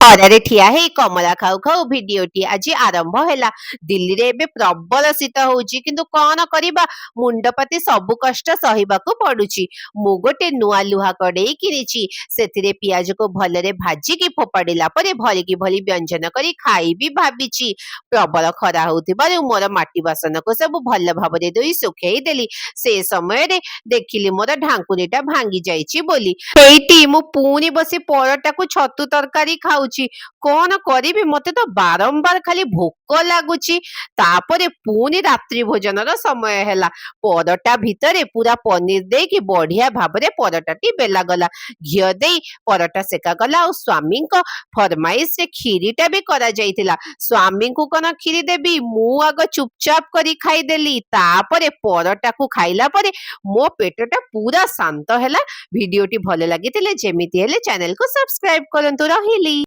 ଖରାରେ ଠିଆ ହେଇ କମଳା ଖାଉ ଖାଉ ଭିଡିଓଟି ଆଜି ଆରମ୍ଭ ହେଲା। ଦିଲ୍ଲୀରେ ଏବେ ପ୍ରବଳ ଶୀତ ହଉଛି, କିନ୍ତୁ କଣ କରିବା, ମୁଣ୍ଡପାତି ସବୁ କଷ୍ଟ ସହିବାକୁ ପଡୁଛି। ମୁଁ ଗୋଟେ ନୂଆ ଲୁହା କଡେଇ କିଣିଛି। ସେଥିରେ ପିଆଜକୁ ଭଲରେ ଭାଜିକି ଫୋପାଡ଼ିଲା ପରେ ଭଳିକି ଭଳି ବ୍ୟଞ୍ଜନ କରି ଖାଇବି ଭାବିଛି। ପ୍ରବଳ ଖରା ହଉଥିବାରୁ ମୋର ମାଟି ବାସନକୁ ସବୁ ଭଲ ଭାବରେ ଧୋଇ ଶୁଖେଇ ଦେଲି। ସେ ସମୟରେ ଦେଖିଲି ମୋର ଢାଙ୍କୁଣୀଟା ଭାଙ୍ଗି ଯାଇଛି ବୋଲି। ସେଇଠି ମୁଁ ପୁଣି ବସି ପରଟାକୁ ଛତୁ ତରକାରୀ ଖାଉଛି। କଣ କରିବି, ମତେ ତ ବାରମ୍ବାର ଖାଲି ଭୋକ ଲାଗୁଛି। ତାପରେ ପୁଣି ରାତ୍ରି ଭୋଜନର ସମୟ ହେଲା। ପରଟା ଭିତରେ ପୁରା ପନିର ଦେଇକି ବଢିଆ ଭାବରେ ପରଟାଟି ବେଲାଗଲା। ଘିଅ ଦେଇ ପରଟା ସେକାଗଲା ଆଉ ସ୍ୱାମୀଙ୍କ ଫରମାଇଶରେ କ୍ଷୀରିଟା ବି କରାଯାଇଥିଲା। ସ୍ୱାମୀଙ୍କୁ କଣ କ୍ଷୀରି ଦେବି, ମୁଁ ଆଗ ଚୁପଚାପ କରି ଖାଇଦେଲି। ତାପରେ ପରଟାକୁ ଖାଇଲା ପରେ ମୋ ପେଟଟା ପୁରା ଶାନ୍ତ ହେଲା। ଭିଡିଓଟି ଭଲ ଲାଗିଥିଲେ ଯେମିତି ହେଲେ ଚ୍ୟାନେଲକୁ ସବସ୍କ୍ରାଇବ କରନ୍ତୁ। ରହିଲି।